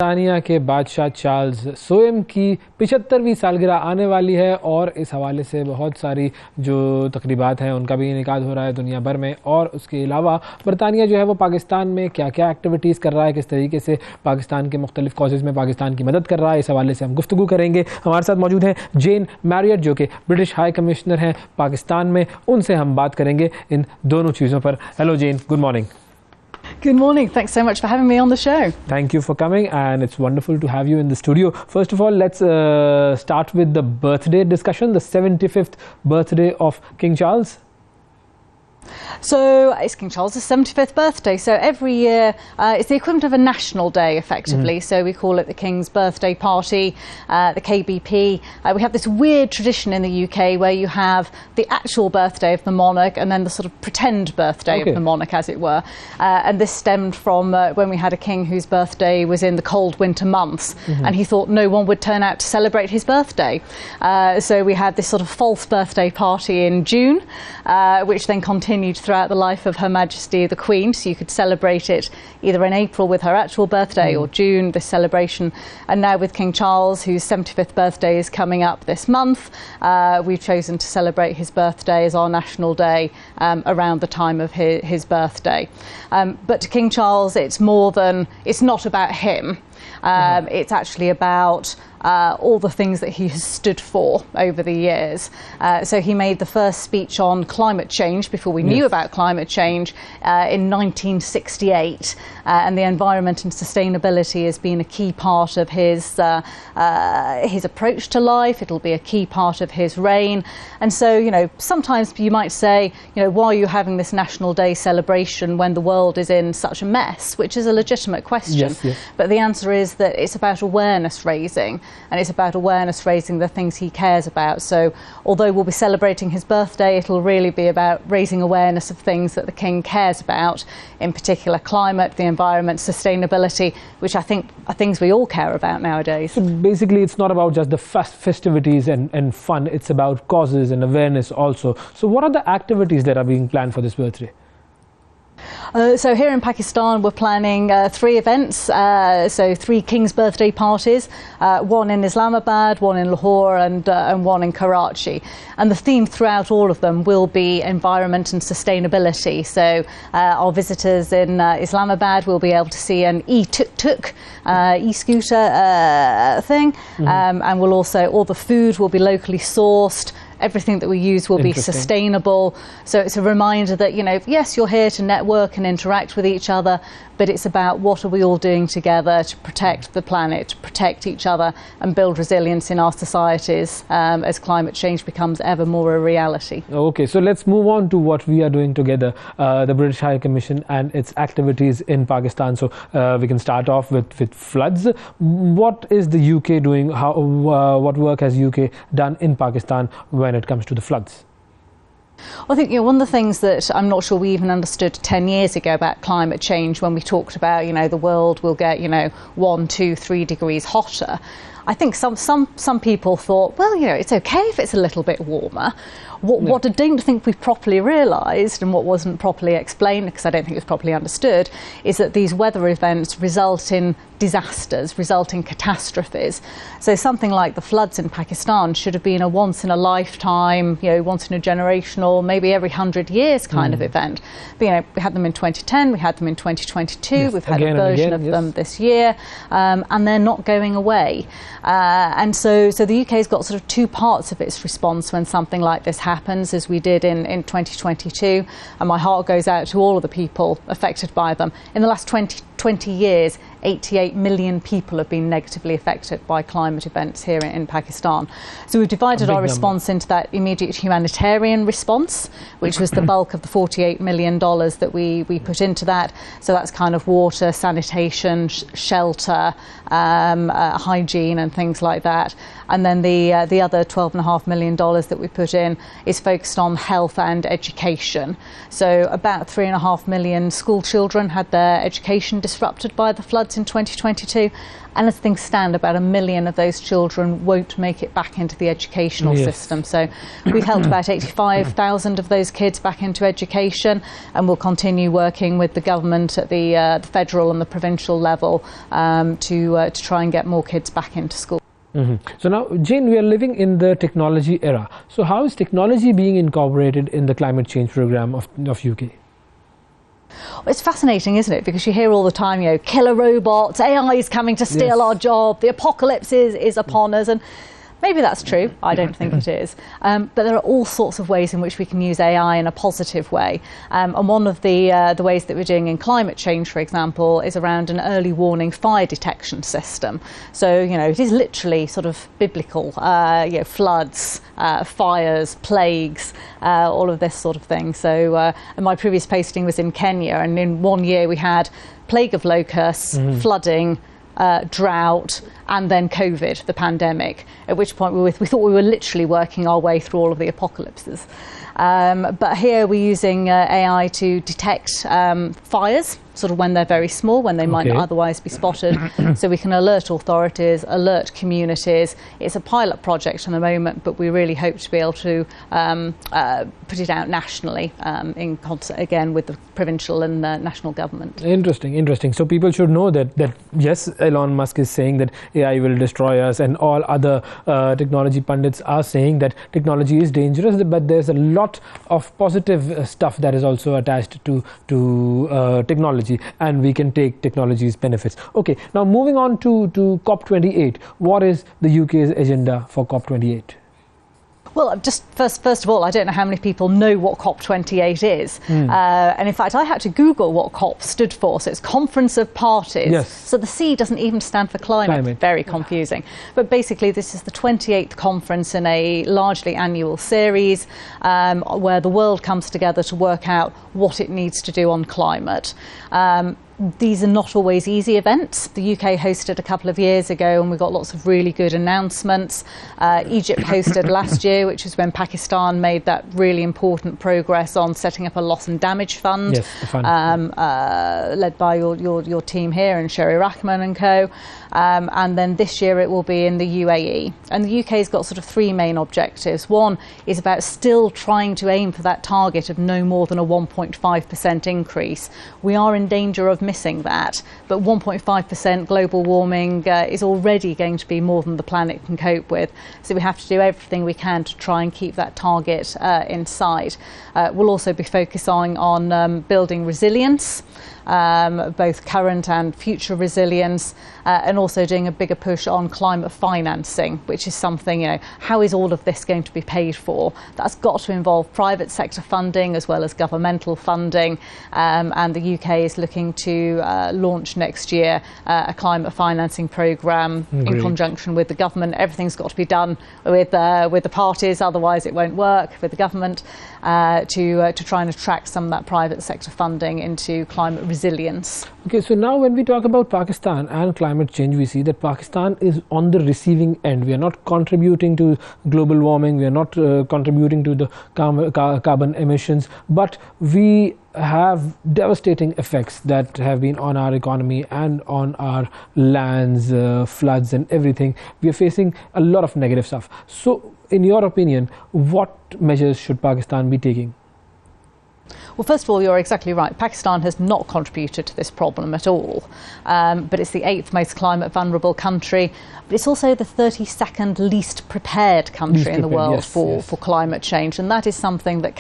बर्तानिया के बादशाह चार्ल्स सोएम की 75वीं सालगिरह आने वाली है और इस हवाले से बहुत सारी जो तकरीबात हैं उनका भी इनेकाद हो रहा है दुनिया भर में। और उसके अलावा बर्तानिया जो है वो पाकिस्तान में क्या क्या एक्टिविटीज़ कर रहा है, किस तरीके से पाकिस्तान के मुख्तलिफ कॉजेज़ में पाकिस्तान की मदद कर रहा है, इस हवाले से हम गुफ्तगू करेंगे। हमारे साथ मौजूद हैं जेन मैरियट जो कि ब्रिटिश हाई कमिश्नर हैं पाकिस्तान में, उनसे हम बात करेंगे इन दोनों चीज़ों पर। Hello Jen, good morning. Good morning. Thanks so much for having me on the show. Thank you for coming, and it's wonderful to have you in the studio. First of all, let's start with the birthday discussion, the 75th birthday of King Charles. So it's King Charles' 75th birthday, so every year it's the equivalent of a national day effectively. So we call it the King's Birthday Party, the KBP. We have this weird tradition in the UK where you have the actual birthday of the monarch and then the sort of pretend birthday of the monarch, as it were. And this stemmed from when we had a king whose birthday was in the cold winter months, and he thought no one would turn out to celebrate his birthday. So we had this sort of false birthday party in June, which then continued throughout the life of Her Majesty the Queen, so you could celebrate it either in April with her actual birthday or June, this celebration. And now with King Charles, whose 75th birthday is coming up this month, we've chosen to celebrate his birthday as our national day around the time of his birthday. But to King Charles, it's more than, it's not about him. It's actually about all the things that he has stood for over the years. So he made the first speech on climate change before we knew about climate change in 1968, and the environment and sustainability has been a key part of his approach to life. It'll be a key part of his reign. And so, you know, sometimes you might say, you know, why are you having this National Day celebration when the world is in such a mess, which is a legitimate question. But the answer is that it's about awareness raising, and it's about awareness raising the things he cares about. So although we'll be celebrating his birthday, it'll really be about raising awareness of things that the King cares about, in particular climate, the environment, sustainability, which I think are things we all care about nowadays. So basically it's not about just the festivities and fun, it's about causes and awareness also. So what are the activities that are being planned for this birthday? So here in Pakistan we're planning 3 events, so 3 King's birthday parties, one in Islamabad, one in Lahore and one in Karachi. And the theme throughout all of them will be environment and sustainability. So our visitors in Islamabad will be able to see an e-tuk-tuk, e-scooter thing, and we'll also, all the food will be locally sourced. Everything that we use will be sustainable. So it's a reminder that, you know, yes, you're here to network and interact with each other, but it's about what are we all doing together to protect the planet, to protect each other and build resilience in our societies as climate change becomes ever more a reality. Okay, so let's move on to what we are doing together, the British High Commission and its activities in Pakistan. So we can start off with floods. What is the UK doing? What work has UK done in Pakistan when it comes to the floods? I think, you know, one of the things that I'm not sure we even understood 10 years ago about climate change, when we talked about, you know, the world will get, you know, 1, 2, 3 degrees hotter. I think some people thought, well, you know, it's okay if it's a little bit warmer. What I don't think we properly realised, and what wasn't properly explained, because I don't think it was properly understood, is that these weather events result in disasters, result in catastrophes. So something like the floods in Pakistan should have been a once in a lifetime, you know, once in a generational, maybe every 100 years kind of event. But, you know, we had them in 2010, we had them in 2022, we've had a version of them this year, and they're not going away. And so the UK's got sort of 2 parts of its response when something like this happens, as we did in 2022, and my heart goes out to all of the people affected by them. In the last 20 years, 88 million people have been negatively affected by climate events here in Pakistan. So we've divided our response into that immediate humanitarian response, which was the bulk of the $48 million that we put into that. So that's kind of water, sanitation, shelter, hygiene and things like that. And then the other $12.5 million that we put in is focused on health and education. So about 3.5 million school children had their education disrupted by the floods in 2022. And as things stand, about 1 million of those children won't make it back into the educational system. So we've helped about 85,000 of those kids back into education, and we'll continue working with the government at the federal and the provincial level to try and get more kids back into school. So now, Jane, we are living in the technology era. So how is technology being incorporated in the climate change program of UK? It's fascinating, isn't it? Because you hear all the time, you know, killer robots, AI is coming to steal our job, the apocalypse is upon us, and maybe that's true. I don't think it is. But there are all sorts of ways in which we can use AI in a positive way. And one of the ways that we're doing in climate change, for example, is around an early warning fire detection system. So, you know, it is literally sort of biblical, you know, floods, fires, plagues, all of this sort of thing. So and my previous posting was in Kenya, and in 1 year we had plague of locusts, flooding, drought, and then COVID, the pandemic, at which point we thought we were literally working our way through all of the apocalypses. But here we're using AI to detect fires, sort of when they're very small, when they might not otherwise be spotted. So we can alert authorities, alert communities. It's a pilot project at the moment, but we really hope to be able to put it out nationally in concert again with the provincial and national government. Interesting. So people should know that yes, Elon Musk is saying that AI will destroy us, and all other technology pundits are saying that technology is dangerous, but there's a lot of positive stuff that is also attached to technology, and we can take technology's benefits. Okay, now moving on to COP28. What is the UK's agenda for COP28? Well, just first of all, I don't know how many people know what COP28 is. And in fact, I had to Google what COP stood for. So it's Conference of Parties. Yes. So the C doesn't even stand for climate. Very confusing. But basically, this is the 28th conference in a largely annual series where the world comes together to work out what it needs to do on climate. These are not always easy events. The UK hosted a couple of years ago, and we got lots of really good announcements. Egypt hosted last year, which is when Pakistan made that really important progress on setting up a loss and damage fund, led by your team here and Sherry Rachman and co. And then this year it will be in the UAE. And the UK's got sort of three main objectives. One is about still trying to aim for that target of no more than a 1.5% increase. We are in danger of missing that, but 1.5% global warming is already going to be more than the planet can cope with. So we have to do everything we can to try and keep that target in sight. We'll also be focusing on building resilience, both current and future resilience, and also doing a bigger push on climate financing, which is something, you know, how is all of this going to be paid for? That's got to involve private sector funding as well as governmental funding, and the UK is looking to launch next year a climate financing programme in conjunction with the government. Everything's got to be done with the parties, otherwise it won't work, with the government, to try and attract some of that private sector funding into climate resilience. Okay, so now when we talk about Pakistan and climate change, we see that Pakistan is on the receiving end. We are not contributing to global warming, we are not contributing to the carbon emissions, but we have devastating effects that have been on our economy and on our lands, floods and everything. We are facing a lot of negative stuff. So in your opinion, what measures should Pakistan be taking? Well, first of all, you're exactly right. Pakistan has not contributed to this problem at all. But it's the 8th most climate vulnerable country. But it's also the 32nd least prepared country in the world for climate change. And that is something that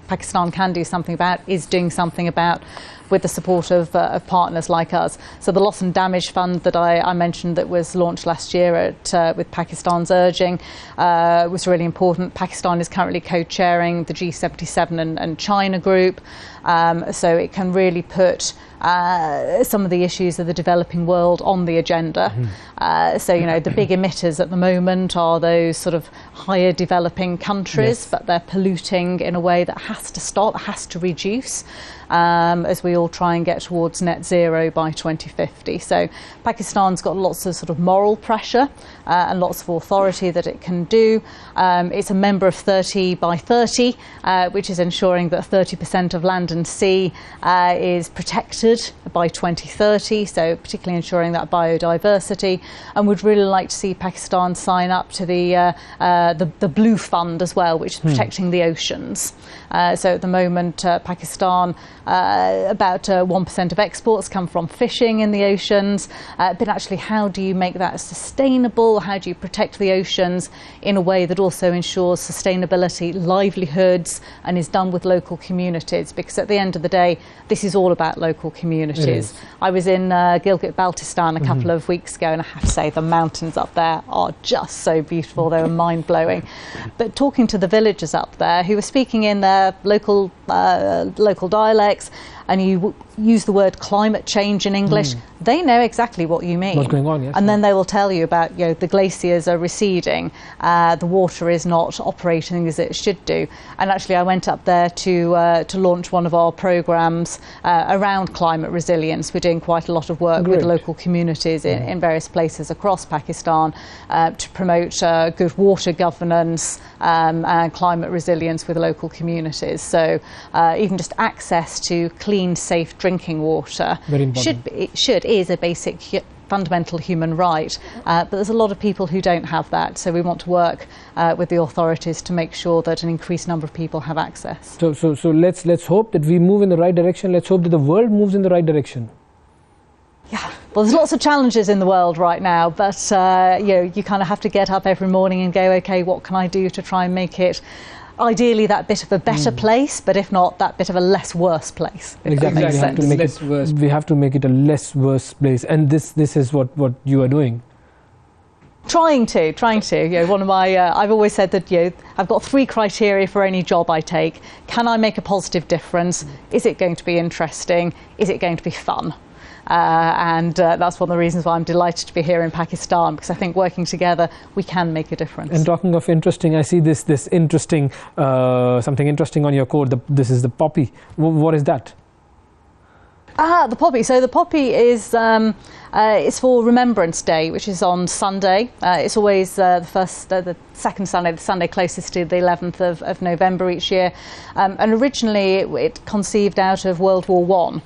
Pakistan can do something about, is doing something about, with the support of partners like us. So the Loss and Damage Fund that I mentioned, that was launched last year with Pakistan's urging, was really important. Pakistan is currently co-chairing the G77 and China group. so it can really put some of the issues of the developing world on the agenda. So, you know, the big emitters at the moment are those sort of higher developing countries, but they're polluting in a way that has to stop, has to reduce, as we all try and get towards net zero by 2050. So Pakistan's got lots of sort of moral pressure and lots of authority that it can do. It's a member of 30 by 30, which is ensuring that 30% of land and sea is protected by 2030, so particularly ensuring that biodiversity, and would really like to see Pakistan sign up to the Blue Fund as well, which is protecting the oceans. So at the moment, Pakistan, about 1% of exports come from fishing in the oceans, but actually how do you make that sustainable? How do you protect the oceans in a way that also ensures sustainability, livelihoods, and is done with local communities? Because at the end of the day, this is all about local communities. I was in Gilgit-Baltistan a couple of weeks ago, and I have to say the mountains up there are just so beautiful. They were mind-blowing. But talking to the villagers up there who were speaking in their local dialects, and you use the word climate change in English, they know exactly what you mean. What's going on, yes. And then they will tell you about, you know, the glaciers are receding, the water is not operating as it should do. And actually I went up there to launch one of our programmes around climate resilience. We're doing quite a lot of work with local communities in various places across Pakistan to promote good water governance and climate resilience with local communities. So even just access to clean, safe drinking water is a basic fundamental human right, but there's a lot of people who don't have that, so we want to work with the authorities to make sure that an increased number of people have access. So let's hope that we move in the right direction. Let's hope that the world moves in the right direction. Yeah, well, there's lots of challenges in the world right now, but you know, you kind of have to get up every morning and go, okay, what can I do to try and make it ideally that bit of a better place, but if not, that bit of a less worse place. Exactly, we have to make it a less worse place, and this is what you are doing. Trying to. You know, one of my, I've always said that, you know, I've got 3 criteria for any job I take. Can I make a positive difference? Is it going to be interesting? Is it going to be fun? And that's one of the reasons why I'm delighted to be here in Pakistan, because I think working together we can make a difference. And talking of interesting, I see this interesting, something interesting on your coat. This is the poppy. What is that? The poppy. So the poppy is it's for Remembrance Day, which is on Sunday. It's always the second Sunday, the Sunday closest to the 11th of November each year. And originally it conceived out of World War I.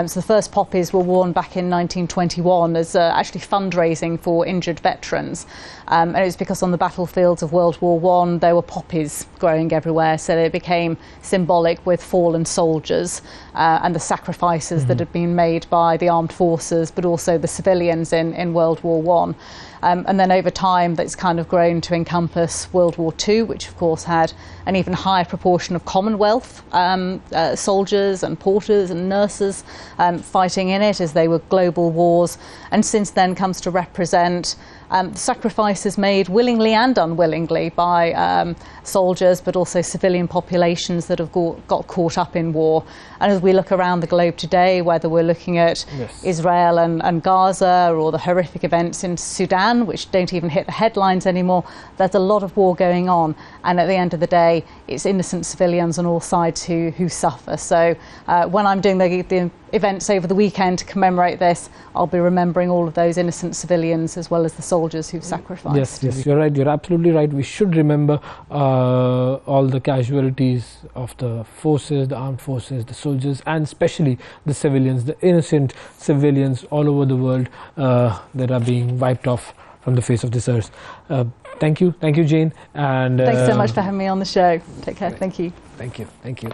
So the first poppies were worn back in 1921 as actually fundraising for injured veterans. And it was because on the battlefields of World War I there were poppies growing everywhere, so they became symbolic with fallen soldiers and the sacrifices that had been made by the armed forces, but also the civilians in World War I. And then over time that's kind of grown to encompass World War II, which of course had an even higher proportion of Commonwealth soldiers and porters and nurses fighting in it, as they were global wars, and since then comes to represent sacrifices made willingly and unwillingly by soldiers, but also civilian populations that have got caught up in war. And as we look around the globe today, whether we're looking at Israel and Gaza, or the horrific events in Sudan, which don't even hit the headlines anymore, there's a lot of war going on, and at the end of the day it's innocent civilians on all sides who suffer. So when I'm doing the events over the weekend to commemorate this, I'll be remembering all of those innocent civilians as well as the soldiers who've sacrificed. Yes, you're right. You're absolutely right. We should remember all the casualties of the forces, the armed forces, the soldiers, and especially the civilians, the innocent civilians all over the world that are being wiped off from the face of this earth. Thank you, Jane. And thanks so much for having me on the show. Take care. Thank you. Thank you.